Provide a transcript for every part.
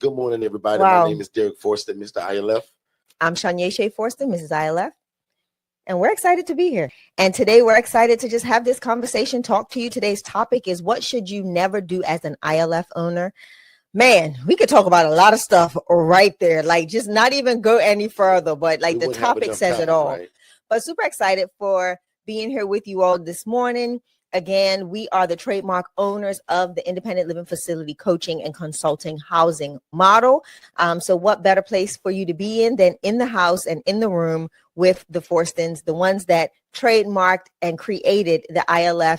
Good morning, everybody. Wow. My name is Derek Forston, Mr. ILF. I'm Shanya Shea Forston, Mrs. ILF. And we're excited to be here. And today we're excited to just have this conversation, talk to you. Today's topic is what should you never do as an ILF owner? Man, we could talk about a lot of stuff right there. Like just not even go any further, but like the topic says it all. Right? But super excited for being here with you all this morning. Again, we are the trademark owners of the Independent Living Facility Coaching and Consulting Housing Model. So what better place for you to be in than in the house and in the room with the Forstons, the ones that trademarked and created the ILF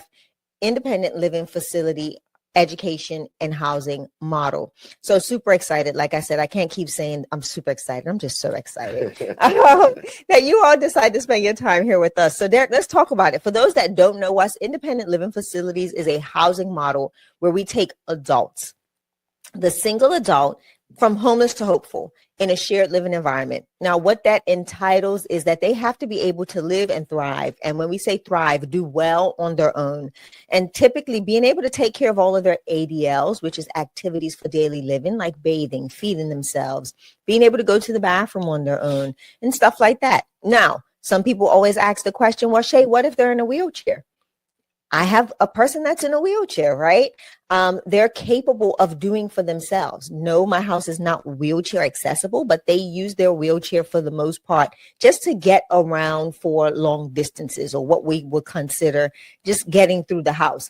Independent Living Facility Education and Housing Model. So super excited. Like I said, I can't keep saying I'm super excited. I'm just so excited that you all decide to spend your time here with us. So Derek, let's talk about it. For those that don't know us, Independent Living Facilities is a housing model where we take adults, the single adult, from homeless to hopeful in a shared living environment. Now, what that entitles is that they have to be able to live and thrive. And when we say thrive, do well on their own. And typically being able to take care of all of their ADLs, which is activities for daily living, like bathing, feeding themselves, being able to go to the bathroom on their own and stuff like that. Now, some people always ask the question, well, Shay, what if they're in a wheelchair? I have a person that's in a wheelchair, right? They're capable of doing for themselves. No, my house is not wheelchair accessible, but they use their wheelchair for the most part just to get around for long distances or what we would consider just getting through the house.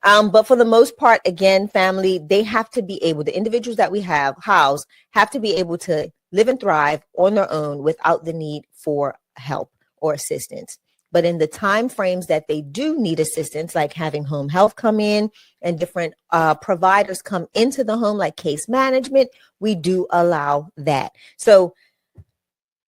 But for the most part, again, family, they have to be able, the individuals that we have housed have to be able to live and thrive on their own without the need for help or assistance. But in the time frames that they do need assistance, like having home health come in and different providers come into the home, like case management, we do allow that. So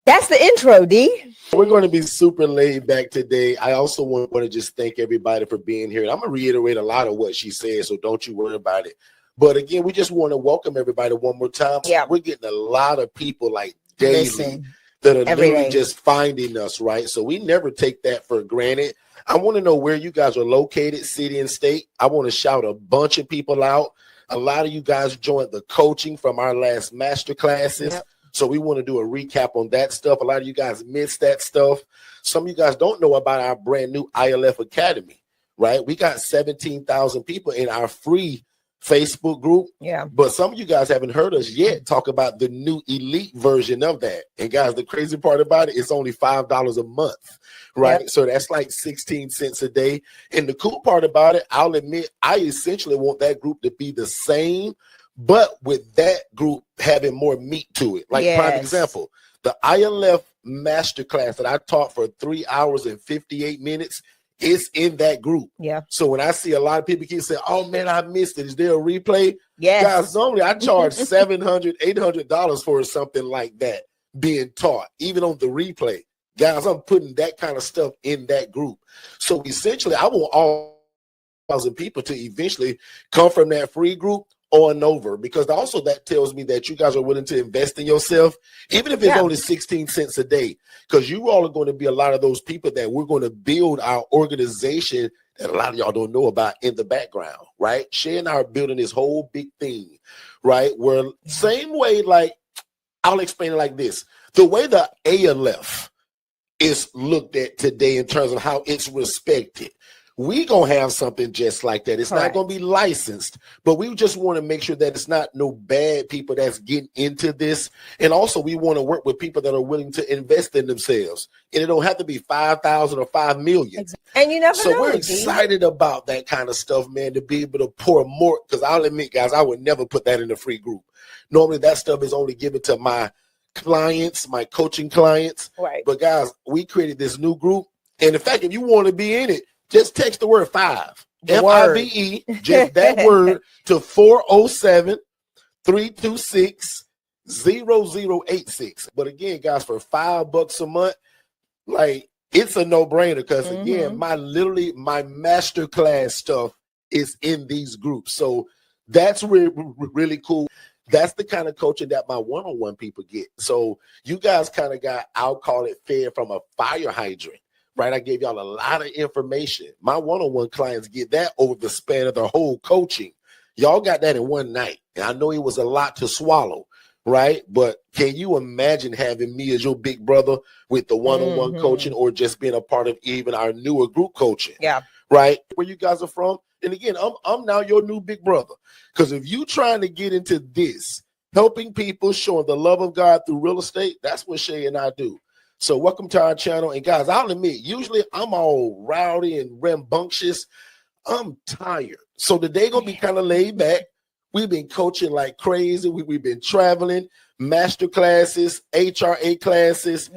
that's the intro, D. We're going to be super laid back today. I also want to just thank everybody for being here. And I'm going to reiterate a lot of what she said, so don't you worry about it. But again, we just want to welcome everybody one more time. Yeah. We're getting a lot of people like daily that are literally just finding us, right? So we never take that for granted. I want to know where you guys are located, city and state. I want to shout a bunch of people out. A lot of you guys joined the coaching from our last master classes. Yep. So we want to do a recap on that stuff. A lot of you guys missed that stuff. Some of you guys don't know about our brand new ILF Academy, right? We got 17,000 people in our free Facebook group. Yeah. But some of you guys haven't heard us yet talk about the new elite version of that. And guys, the crazy part about it, it's only $5 a month, right? Yep. So that's like 16 cents a day. And the cool part about it, I'll admit, I essentially want that group to be the same, but with that group having more meat to it. Like prime example, the ILF masterclass that I taught for 3 hours and 58 minutes, it's in that group. Yeah. So when I see a lot of people keep saying, oh man, I missed it. Is there a replay? Yes. Guys, normally I charge $700, $800 for something like that being taught, even on the replay. Guys, I'm putting that kind of stuff in that group. So essentially, I want all 1,000 people to eventually come from that free group on over, because also that tells me that you guys are willing to invest in yourself, even if it's only 16 cents a day, because you all are going to be a lot of those people that we're going to build our organization that a lot of y'all don't know about in the background, right? Shay and I are building this whole big thing, right? Where same way, like I'll explain it like this. The way the ALF is looked at today in terms of how it's respected, we gonna have something just like that. It's not gonna be licensed, but we just want to make sure that it's not no bad people that's getting into this. And also we want to work with people that are willing to invest in themselves. And it don't have to be 5,000 or 5 million. And you never know. So we're excited about that kind of stuff, man, to be able to pour more. Because I'll admit, guys, I would never put that in the free group. Normally that stuff is only given to my clients, my coaching clients. Right. But guys, we created this new group. And in fact, if you want to be in it, just text the word 5, F-I-V-E, just that word to 407-326-0086. But again, guys, for $5 a month, like it's a no-brainer because again, my masterclass stuff is in these groups. So that's really cool. That's the kind of coaching that my one-on-one people get. So you guys kind of got, I'll call it, fed from a fire hydrant. Right, I gave y'all a lot of information. My one-on-one clients get that over the span of their whole coaching. Y'all got that in one night. And I know it was a lot to swallow, right? But can you imagine having me as your big brother with the one-on-one coaching, or just being a part of even our newer group coaching? Yeah. Right? Where you guys are from. And again, I'm now your new big brother. Because if you trying to get into this, helping people, showing the love of God through real estate, that's what Shay and I do. So welcome to our channel. And guys, I'll admit, usually I'm all rowdy and rambunctious. I'm tired. So today going to be kind of laid back. We've been coaching like crazy. We've been traveling, master classes, HRA classes,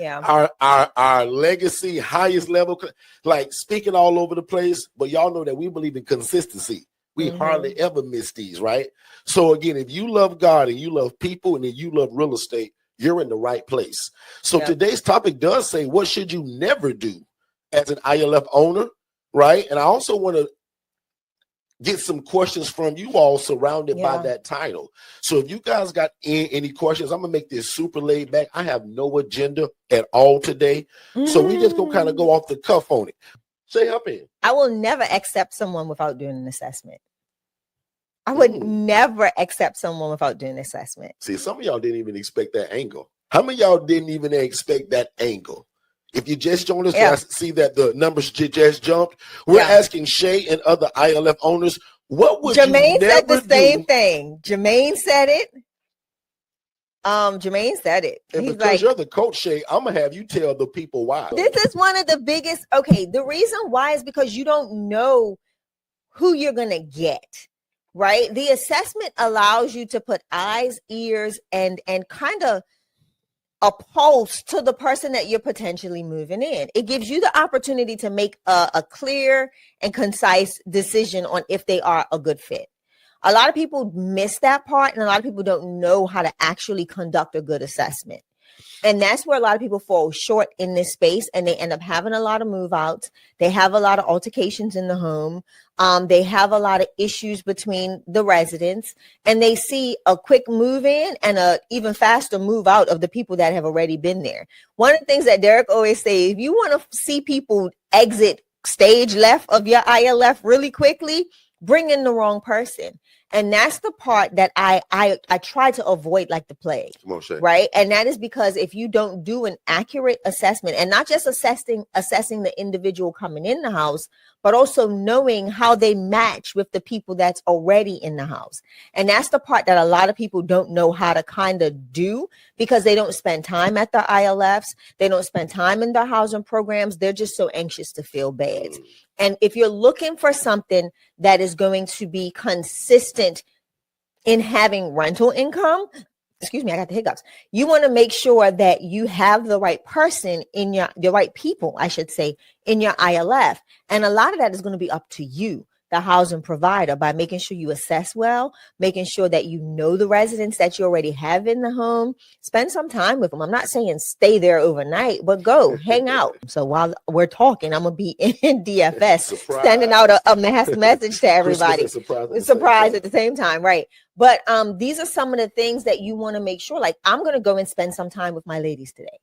our legacy, highest level, like speaking all over the place. But y'all know that we believe in consistency. We hardly ever miss these, right? So again, if you love God and you love people and then you love real estate, you're in the right place. So today's topic does say, what should you never do as an ILF owner, right? And I also want to get some questions from you all surrounded by that title. So if you guys got any questions, I'm going to make this super laid back. I have no agenda at all today. So we just going to kind of go off the cuff on it. Say, hop in. I will never accept someone without doing an assessment. I would never accept someone without doing an assessment. See, some of y'all didn't even expect that angle. How many of y'all didn't even expect that angle? If you just joined us, I see that the numbers just jumped. We're asking Shay and other ILF owners, what would Jermaine you never said the same do? thing. Jermaine said it. Jermaine said it. And He's because like, you're the coach, Shay, I'm gonna have you tell the people why. This is one of the biggest. Okay, the reason why is because you don't know who you're gonna get. Right? The assessment allows you to put eyes, ears, and kind of a pulse to the person that you're potentially moving in. It gives you the opportunity to make a clear and concise decision on if they are a good fit. A lot of people miss that part, and a lot of people don't know how to actually conduct a good assessment. And that's where a lot of people fall short in this space, and they end up having a lot of move outs. They have a lot of altercations in the home. They have a lot of issues between the residents, and they see a quick move in and a even faster move out of the people that have already been there. One of the things that Derek always says, if you want to see people exit stage left of your ILF really quickly, bring in the wrong person. And that's the part that I try to avoid like the plague, right? And that is because if you don't do an accurate assessment, and not just assessing the individual coming in the house, but also knowing how they match with the people that's already in the house. And that's the part that a lot of people don't know how to kind of do, because they don't spend time at the ILFs. They don't spend time in their housing programs. They're just so anxious to feel bad. And if you're looking for something that is going to be consistent in having rental income, excuse me, I got the hiccups. You want to make sure that you have the right person in the right people, I should say, in your ILF. And a lot of that is going to be up to you, the housing provider, by making sure you assess well, making sure that you know the residents that you already have in the home. Spend some time with them. I'm not saying stay there overnight, but go hang out. So while we're talking, I'm going to be in DFS, sending out a mass message to everybody. Surprise at the same time, right? But these are some of the things that you want to make sure, like, I'm going to go and spend some time with my ladies today,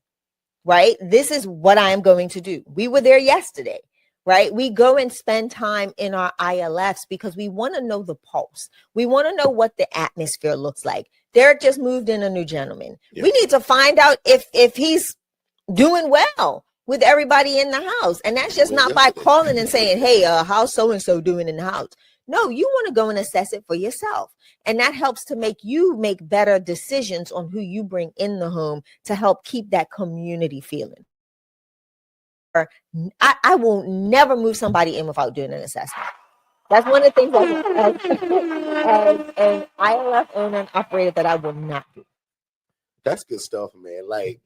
right? This is what I am going to do. We were there yesterday. Right? We go and spend time in our ILFs because we want to know the pulse. We want to know what the atmosphere looks like. Derek just moved in a new gentleman. Yep. We need to find out if he's doing well with everybody in the house. And that's just not by calling and saying, hey, how's so-and-so doing in the house? No, you want to go and assess it for yourself. And that helps to make you make better decisions on who you bring in the home to help keep that community feeling. I will never move somebody in without doing an assessment. That's one of the things as an ILF owner and operator that I will not do. That's good stuff, man. Like,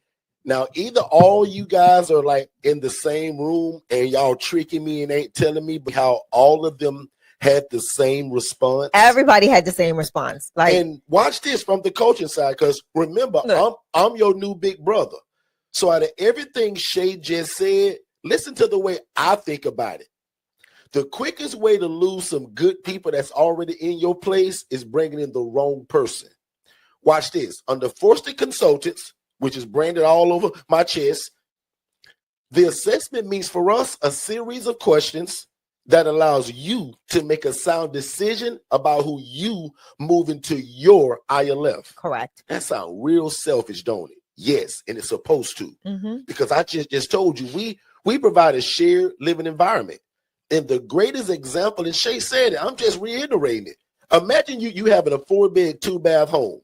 now either all you guys are like in the same room and y'all tricking me and ain't telling me how all of them had the same response. Everybody had the same response. Like, and watch this from the coaching side, because remember, I'm your new big brother. So out of everything Shay just said, listen to the way I think about it. The quickest way to lose some good people that's already in your place is bringing in the wrong person. Watch this. Under Forston Consultants, which is branded all over my chest, the assessment means for us a series of questions that allows you to make a sound decision about who you move into your ILF. Correct. That sounds real selfish, don't it? Yes, and it's supposed to. Because I just told you, we provide a shared living environment. And the greatest example, and Shay said it, I'm just reiterating it. Imagine you having a 4-bed, 2-bath home,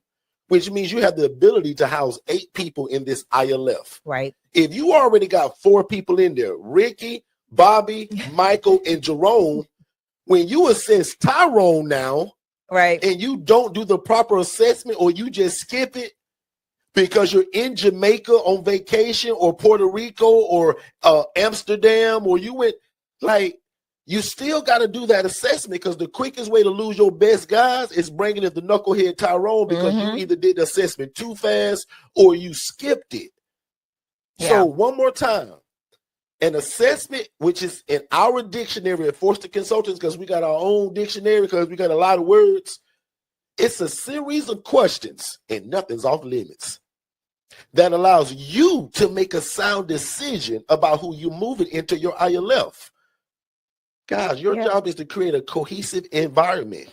which means you have the ability to house 8 people in this ILF. Right. If you already got 4 people in there, Ricky, Bobby, Michael, and Jerome, when you assess Tyrone now, right, and you don't do the proper assessment, or you just skip it because you're in Jamaica on vacation, or Puerto Rico, or Amsterdam, or you went, like, you still got to do that assessment, because the quickest way to lose your best guys is bringing in the knucklehead Tyrone, because you either did the assessment too fast or you skipped it. Yeah. So one more time, an assessment, which is in our dictionary at Forston Consultants, because we got our own dictionary, because we got a lot of words. It's a series of questions, and nothing's off limits, that allows you to make a sound decision about who you're moving into your ILF. Guys, your job is to create a cohesive environment.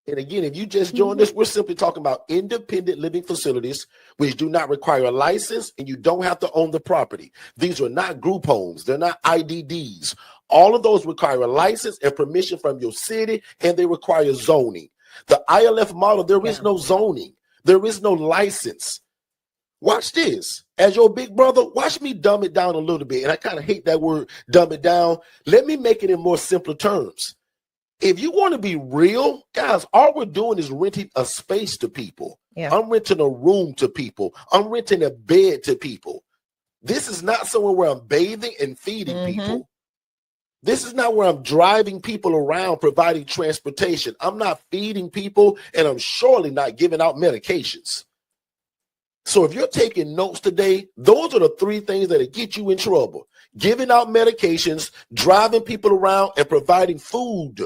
And again, if you just joined us, we're simply talking about independent living facilities which do not require a license, and you don't have to own the property. These are not group homes. They're not IDDs. All of those require a license and permission from your city, and they require zoning. The ILF model, there is no zoning. There is no license. Watch this. As your big brother, watch me dumb it down a little bit. And I kind of hate that word, dumb it down. Let me make it in more simpler terms. If you want to be real, guys, all we're doing is renting a space to people. Yeah. I'm renting a room to people. I'm renting a bed to people. This is not somewhere where I'm bathing and feeding people. This is not where I'm driving people around, providing transportation. I'm not feeding people, and I'm surely not giving out medications. So if you're taking notes today, those are the 3 things that'll get you in trouble: giving out medications, driving people around, and providing food.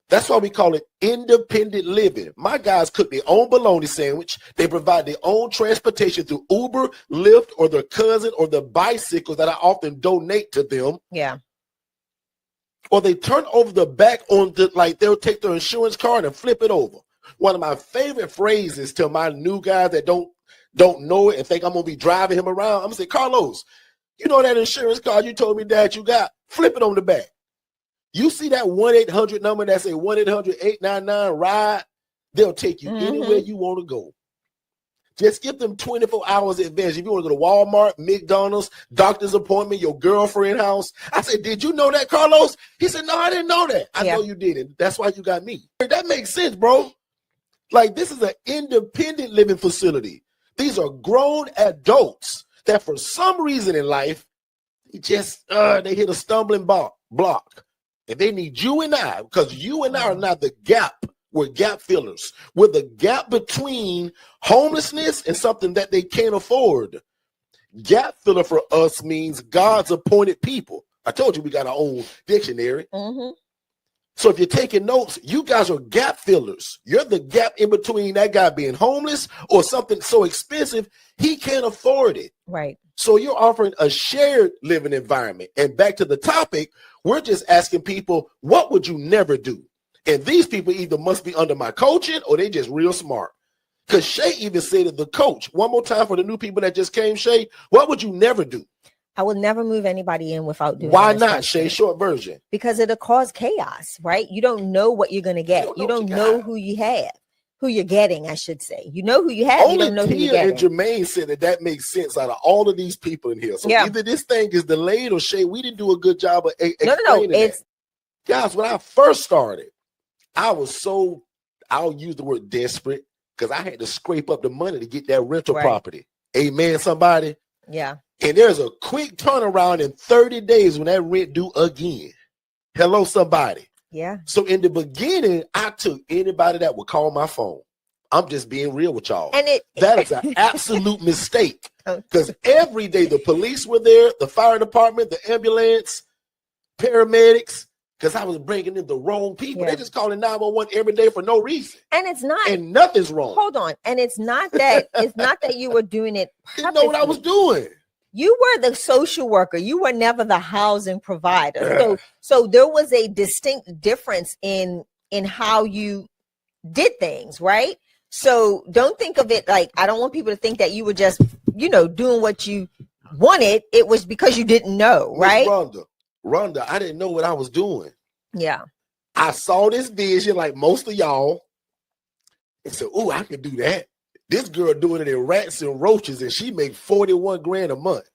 That's why we call it independent living. My guys cook their own bologna sandwich. They provide their own transportation through Uber, Lyft, or their cousin, or the bicycles that I often donate to them. Yeah. Or they turn over the back on the, like, they'll take their insurance card and flip it over. One of my favorite phrases to my new guys that don't know it and think I'm going to be driving him around, I'm going to say, Carlos, you know that insurance card you told me that you got? Flip it on the back. You see that 1-800 number that say 1-800-899-RIDE? They'll take you anywhere you want to go. Just give them 24 hours in advance. If you want to go to Walmart, McDonald's, doctor's appointment, your girlfriend's house. I said, did you know that, Carlos? He said, no, I didn't know that. I know you didn't. That's why you got me. That makes sense, bro. Like, this is an independent living facility. These are grown adults that for some reason in life, they hit a stumbling block. And they need you and I, because you and I are not the gap. We're gap fillers. We're the gap between homelessness and something that they can't afford. Gap filler for us means God's appointed people. I told you we got our own dictionary. So if you're taking notes, you guys are gap fillers. You're the gap in between that guy being homeless or something so expensive he can't afford it. Right. So you're offering a shared living environment. And back to the topic, we're just asking people, what would you never do? And these people either must be under my coaching or they just real smart. Because Shay even said it, the coach. One more time for the new people that just came, Shay, what would you never do? I would never move anybody in without doing. Why not, Shay? Short version. Because it'll cause chaos, right? You don't know what you're going to get. You don't know who you have, who you're getting, I should say. You know who you have. Only you don't know who you're getting. And Jermaine said that makes sense out of all of these people in here. So either this thing is delayed or Shay, we didn't do a good job of explaining that. Guys, when I first started, I was so, I'll use the word desperate, because I had to scrape up the money to get that rental property. Amen, somebody? Yeah. And there's a quick turnaround in 30 days when that rent due again. Hello, somebody. Yeah. So in the beginning, I took anybody that would call my phone. I'm just being real with y'all. And that is an absolute mistake. Because every day the police were there, the fire department, the ambulance, paramedics, because I was bringing in the wrong people. Yeah. They just calling 911 every day for no reason. And it's not. And nothing's wrong. Hold on. And it's not that you were doing it purposely. Didn't know what I was doing. You were the social worker. You were never the housing provider. So there was a distinct difference in how you did things, right? So don't think of it like, I don't want people to think that you were just, doing what you wanted. It was because you didn't know, right? Rhonda, I didn't know what I was doing. Yeah. I saw this vision like most of y'all and said, oh, I can do that. This girl doing it in rats and roaches, and she make 41 grand a month.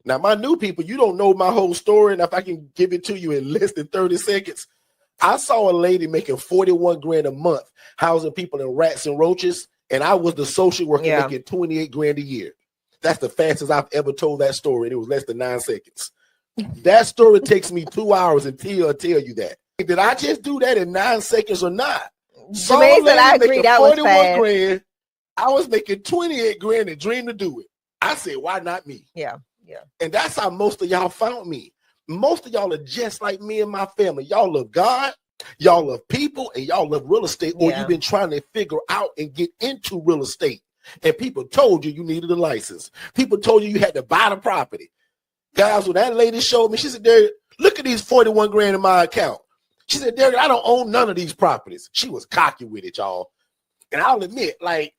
Now, my new people, you don't know my whole story, and if I can give it to you in less than 30 seconds, I saw a lady making 41 grand a month housing people in rats and roaches, and I was the social worker making 28 grand a year. That's the fastest I've ever told that story, and it was less than 9 seconds. That story takes me 2 hours until I tell you that. Did I just do that in 9 seconds or not? Jermaine said I agree, that was fast. Grand. I was making 28 grand and dreamed to do it. I said, why not me? Yeah. And that's how most of y'all found me. Most of y'all are just like me and my family. Y'all love God, y'all love people, and y'all love real estate, or you've been trying to figure out and get into real estate. And people told you needed a license. People told you had to buy the property. Guys, when that lady showed me, she said, Derek, look at these 41 grand in my account. She said, Derek, I don't own none of these properties. She was cocky with it, y'all. And I'll admit, I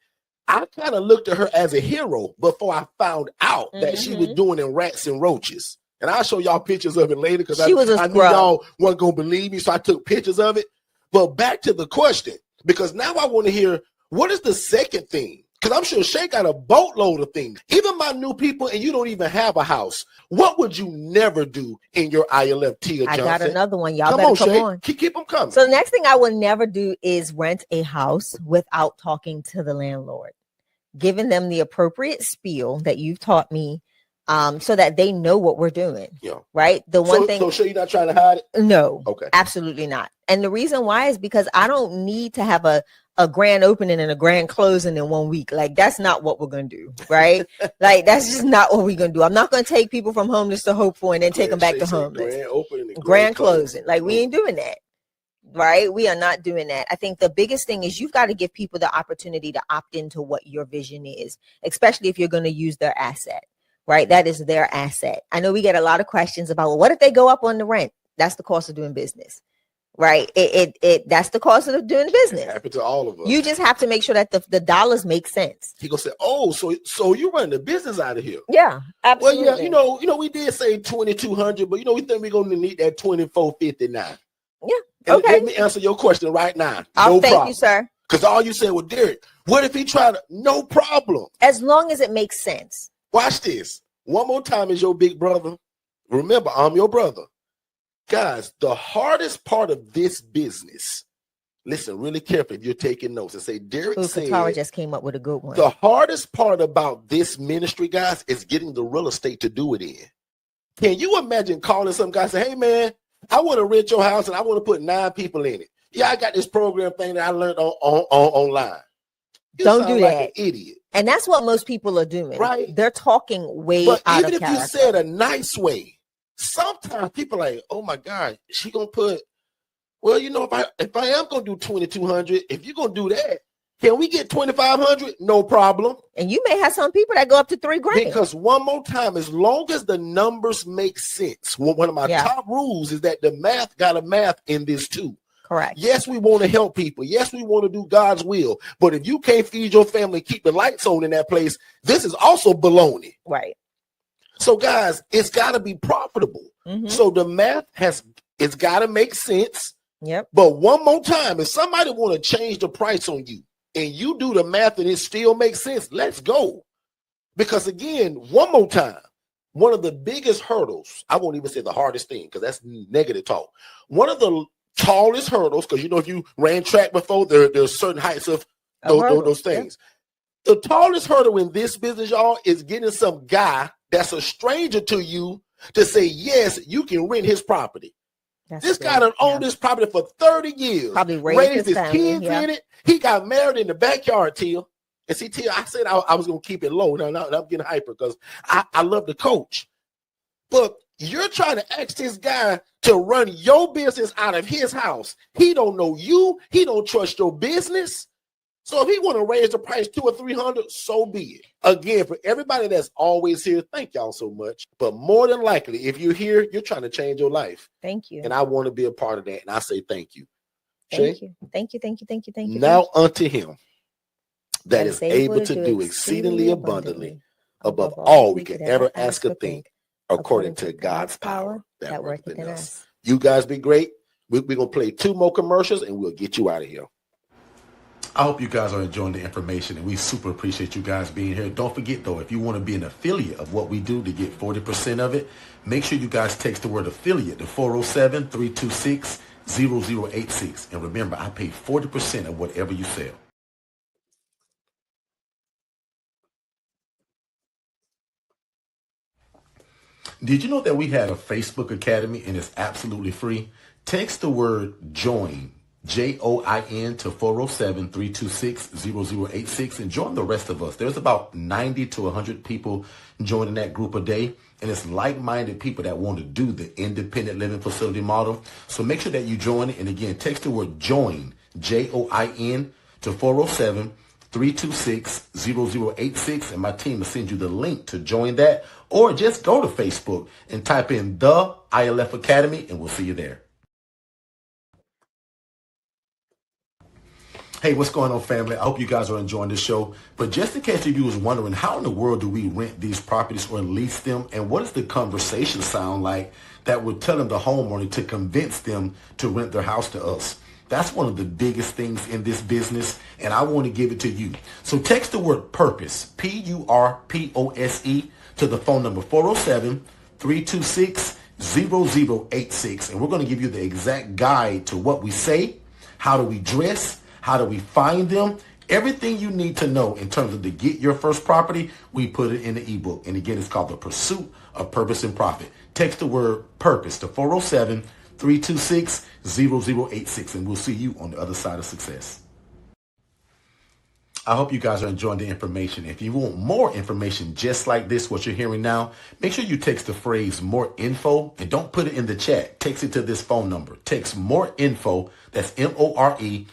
kind of looked at her as a hero before I found out that she was doing in rats and roaches. And I'll show y'all pictures of it later because I knew y'all weren't going to believe me. So I took pictures of it. But back to the question, because now I want to hear, what is the second thing? Because I'm sure Shay got a boatload of things. Even my new people, and you don't even have a house. What would you never do in your ILF, Tia Johnson? I got another one. Y'all better come on. Keep them coming. So the next thing I will never do is rent a house without talking to the landlord, giving them the appropriate spiel that you've taught me, so that they know what we're doing. Yeah. Right. The one thing. So sure you're not trying to hide it? No. Okay. Absolutely not. And the reason why is because I don't need to have a grand opening and a grand closing in 1 week. Like, that's not what we're going to do. Right. Like, that's just not what we're going to do. I'm not going to take people from homeless to hopeful and then take them back to homeless. Grand opening and grand closing. Like, we ain't doing that. Right. We are not doing that. I think the biggest thing is you've got to give people the opportunity to opt into what your vision is, especially if you're going to use their asset. Right. That is their asset. I know we get a lot of questions about, well, what if they go up on the rent? That's the cost of doing business. Right. That's the cost of doing business. It happens to all of us. You just have to make sure that the dollars make sense. He gonna say, oh, so you running the business out of here. Yeah, absolutely. Well, yeah, we did say 2,200, but we think we're gonna need that 2,459. Yeah. And okay. Let me answer your question right now. No thank you, sir. Because all you said, well, Derek, what if he tried to? No problem. As long as it makes sense. Watch this. One more time as your big brother. Remember, I'm your brother. Guys, the hardest part of this business, listen really carefully if you're taking notes, and say, Derek said, Katara just came up with a good one. The hardest part about this ministry, guys, is getting the real estate to do it in. Can you imagine calling some guy and say, hey, man, I want to rent your house and I want to put 9 people in it. Yeah, I got this program thing that I learned online. Don't do that. An idiot. And that's what most people are doing. Right. They're talking way out of character. Even if you said a nice way, sometimes people are like, oh my God, she gonna put, well, if I am gonna do 2,200, if you're gonna do that, can we get 2,500? No problem. And you may have some people that go up to 3 grand. Because one more time, as long as the numbers make sense, one of my top rules is that the math got a math in this too. Correct. Yes, we want to help people. Yes, we want to do God's will. But if you can't feed your family, keep the lights on in that place, this is also baloney. Right. So, guys, it's got to be profitable. Mm-hmm. So the math it's got to make sense. Yep. But one more time, if somebody want to change the price on you and you do the math and it still makes sense, let's go. Because again, one more time, one of the biggest hurdles, I won't even say the hardest thing because that's negative talk. One of the tallest hurdles, because if you ran track before, there's certain heights of those things. Yeah. The tallest hurdle in this business, y'all, is getting some guy that's a stranger to you to say, yes, you can rent his property. This guy done owned this property for 30 years. Probably raised his kids in it. He got married in the backyard, Tia. And see, Tia, I said I was going to keep it low. Now I'm getting hyper because I love the coach. But you're trying to ask this guy to run your business out of his house. He don't know you. He don't trust your business. So if he want to raise the price $200 or $300, so be it. Again, for everybody that's always here, thank y'all so much. But more than likely, if you're here, you're trying to change your life. Thank you. And I want to be a part of that. And I say thank you. Thank you. Thank you. Thank you. Thank you. Thank you. Now unto him that is able to do exceedingly abundantly above all we could ever ask or think, according to God's power that worketh in us. You guys be great. We're going to play 2 more commercials and we'll get you out of here. I hope you guys are enjoying the information, and we super appreciate you guys being here. Don't forget, though, if you want to be an affiliate of what we do to get 40% of it, make sure you guys text the word affiliate to 407-326-0086. And remember, I pay 40% of whatever you sell. Did you know that we had a Facebook Academy and it's absolutely free? Text the word JOIN, JOIN, to 407-326-0086 and join the rest of us. There's about 90 to 100 people joining that group a day, and it's like-minded people that want to do the independent living facility model. So make sure that you join it. And again, text the word JOIN, JOIN, to 407-326-0086, and my team will send you the link to join that. Or just go to Facebook and type in the ILF Academy, and we'll see you there. Hey, what's going on, family? I hope you guys are enjoying the show. But just in case you was wondering, how in the world do we rent these properties or lease them? And what does the conversation sound like that would tell them the homeowner to convince them to rent their house to us? That's one of the biggest things in this business, and I want to give it to you. So text the word PURPOSE, PURPOSE, to the phone number 407-326-0086. And we're going to give you the exact guide to what we say, how do we dress, how do we find them, everything you need to know in terms of to get your first property. We put it in the ebook. And again, it's called The Pursuit of Purpose and Profit. Text the word PURPOSE to 407-326-0086, and we'll see you on the other side of success. I hope you guys are enjoying the information. If you want more information just like this, what you're hearing now, make sure you text the phrase more info and don't put it in the chat. Text it to this phone number. Text more info, that's MOREINFO,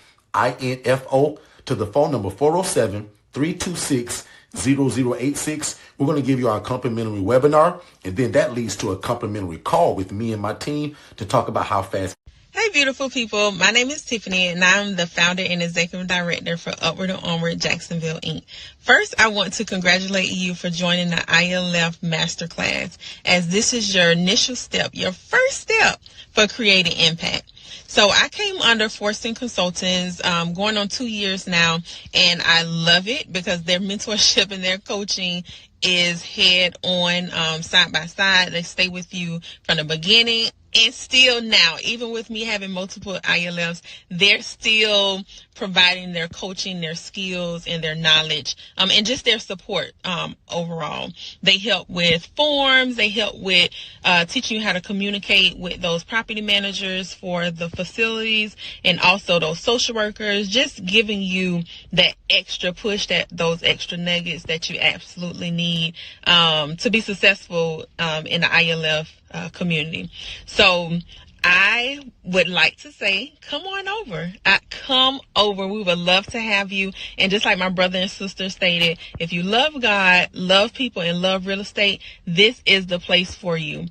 to the phone number 407-326-0086. We're going to give you our complimentary webinar, and then that leads to a complimentary call with me and my team to talk about how fast. Hey, beautiful people. My name is Tiffany, and I'm the founder and executive director for Upward Onward Jacksonville Inc. First, I want to congratulate you for joining the ILF Masterclass, as this is your initial step, your first step for creating impact. So I came under Forston Consultants going on 2 years now, and I love it because their mentorship and their coaching is head on, side by side. They stay with you from the beginning and still now. Even with me having multiple ILFs, they're still providing their coaching, their skills, and their knowledge, and just their support overall. They help with forms. They help with teaching you how to communicate with those property managers for the facilities and also those social workers, just giving you that extra push, those extra nuggets that you absolutely need to be successful in the ILF community. So I would like to say, come on over. Come over. We would love to have you. And just like my brother and sister stated, if you love God, love people, and love real estate, this is the place for you.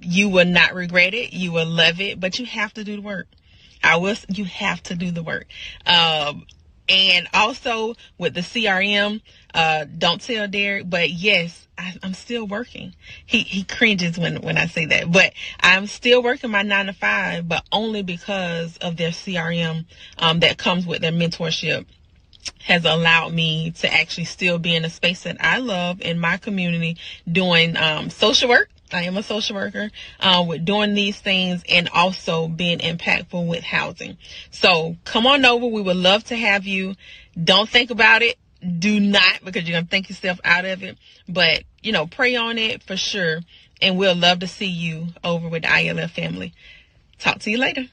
You will not regret it. You will love it, but you have to do the work. You have to do the work. And also with the CRM, don't tell Derek, but yes, I'm still working. He cringes when I say that, but I'm still working my 9 to 5, but only because of their CRM that comes with their mentorship has allowed me to actually still be in a space that I love in my community, doing social work. I am a social worker with doing these things and also being impactful with housing. So come on over. We would love to have you. Don't think about it. Do not, because you're going to think yourself out of it. But, pray on it for sure. And we'll love to see you over with the ILF family. Talk to you later.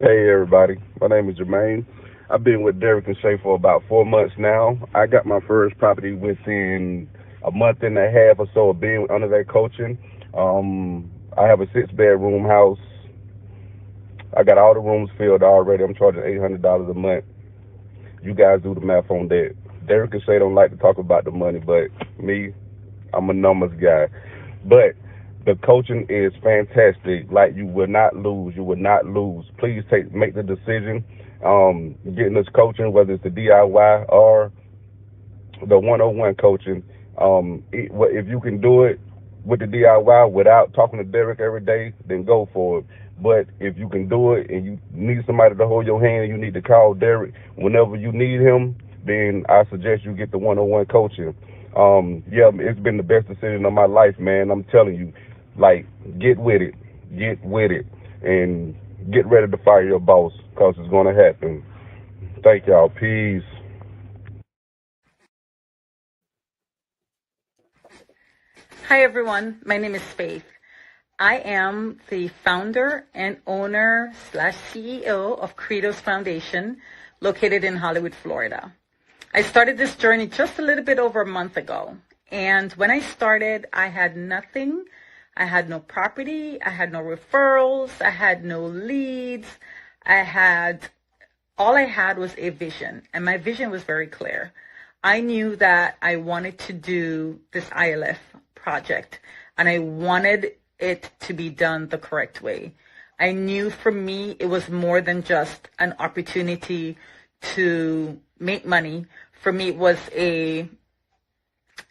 Hey, everybody. My name is Jermaine. I've been with Derek and Shay for about 4 months now. I got my first property within a month and a half or so of being under their coaching. I have a 6-bedroom house. I got all the rooms filled already. I'm charging $800 a month. You guys do the math on that. Derek and Shay don't like to talk about the money, but me, I'm a numbers guy. But the coaching is fantastic. Like, you will not lose. You will not lose. Please make the decision. Getting this coaching, whether it's the DIY or the one-on-one coaching. If you can do it with the DIY without talking to Derek every day, then go for it. But if you can do it and you need somebody to hold your hand, you need to call Derek whenever you need him, then I suggest you get the one-on-one coaching. It's been the best decision of my life, man. I'm telling you, like, get with it, and get ready to fire your boss, because it's going to happen. Thank y'all. Peace. Hi, everyone. My name is Faith. I am the founder and owner / CEO of Credos Foundation, located in Hollywood, Florida. I started this journey just a little bit over a month ago. And when I started, I had nothing. I had no property. I had no referrals. I had no leads. All I had was a vision. And my vision was very clear. I knew that I wanted to do this ILF project, and I wanted it to be done the correct way. I knew for me it was more than just an opportunity to make money. For me,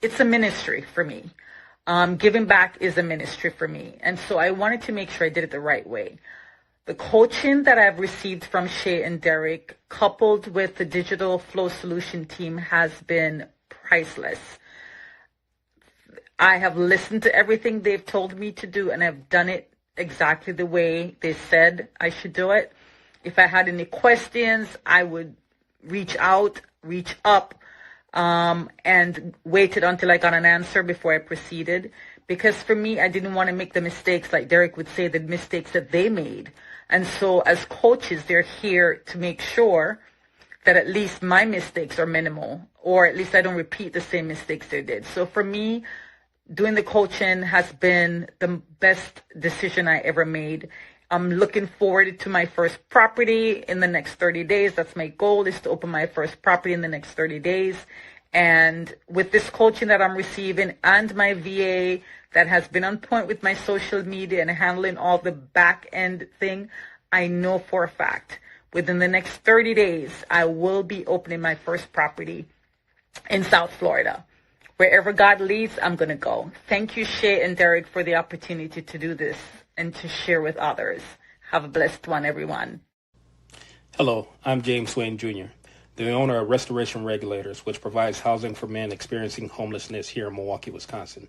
it's a ministry for me. Giving back is a ministry for me. And so I wanted to make sure I did it the right way. The coaching that I've received from Shay and Derek, coupled with the Digital Flow Solution team, has been priceless. I have listened to everything they've told me to do, and I've done it exactly the way they said I should do it. If I had any questions, I would reach up, and waited until I got an answer before I proceeded. Because for me, I didn't want to make the mistakes, like Derek would say, the mistakes that they made. And so as coaches, they're here to make sure that at least my mistakes are minimal, or at least I don't repeat the same mistakes they did. So for me, doing the coaching has been the best decision I ever made. I'm looking forward to my first property in the next 30 days. That's my goal, is to open my first property in the next 30 days. And with this coaching that I'm receiving and my VA that has been on point with my social media and handling all the back end thing, I know for a fact within the next 30 days, I will be opening my first property in South Florida. Wherever God leads, I'm going to go. Thank you, Shay and Derek, for the opportunity to do this and to share with others. Have a blessed one, everyone. Hello, I'm James Swain Jr., the owner of Restoration Regulators, which provides housing for men experiencing homelessness here in Milwaukee, Wisconsin.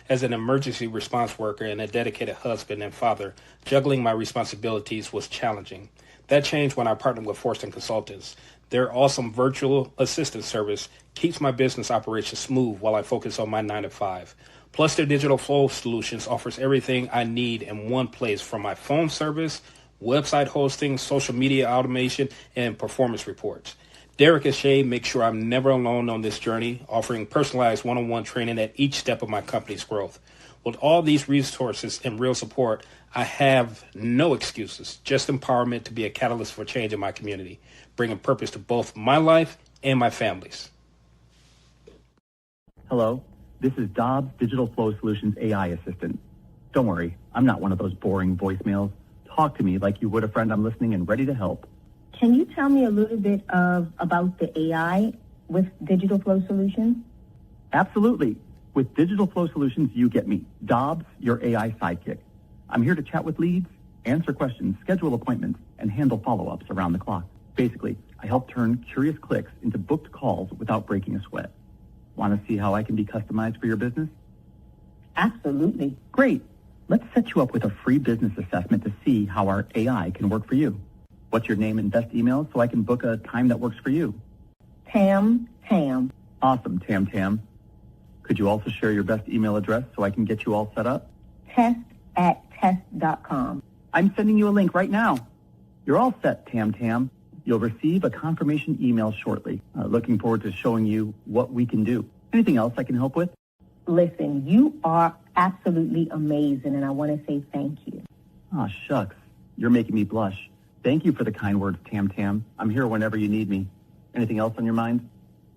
As an emergency response worker and a dedicated husband and father, juggling my responsibilities was challenging. That changed when I partnered with Forston Consultants. Their awesome virtual assistant service keeps my business operations smooth while I focus on my 9-to-5. Plus, their digital flow solutions offers everything I need in one place, from my phone service, website hosting, social media automation, and performance reports. Derek and Shay make sure I'm never alone on this journey, offering personalized one-on-one training at each step of my company's growth. With all these resources and real support, I have no excuses, just empowerment to be a catalyst for change in my community, bringing purpose to both my life and my family's. Hello, this is Dobbs Digital Flow Solutions AI assistant. Don't worry, I'm not one of those boring voicemails. Talk to me like you would a friend. I'm listening and ready to help. Can you tell me a little bit about the AI with Digital Flow Solutions? Absolutely. With Digital Flow Solutions, you get me, Dobbs, your AI sidekick. I'm here to chat with leads, answer questions, schedule appointments, and handle follow-ups around the clock. Basically, I help turn curious clicks into booked calls without breaking a sweat. Want to see how I can be customized for your business? Absolutely. Great. Let's set you up with a free business assessment to see how our AI can work for you. What's your name and best email so I can book a time that works for you? Tam. Awesome, Tam. Could you also share your best email address so I can get you all set up? test@test.com. I'm sending you a link right now. You're all set, Tam. You'll receive a confirmation email shortly. Looking forward to showing you what we can do. Anything else I can help with? Listen, you are absolutely amazing, and I want to say thank you. Aw, shucks. You're making me blush. Thank you for the kind words, Tam Tam. I'm here whenever you need me. Anything else on your mind?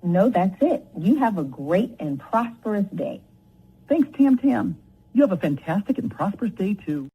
No, that's it. You have a great and prosperous day. Thanks, Tam Tam. You have a fantastic and prosperous day, too.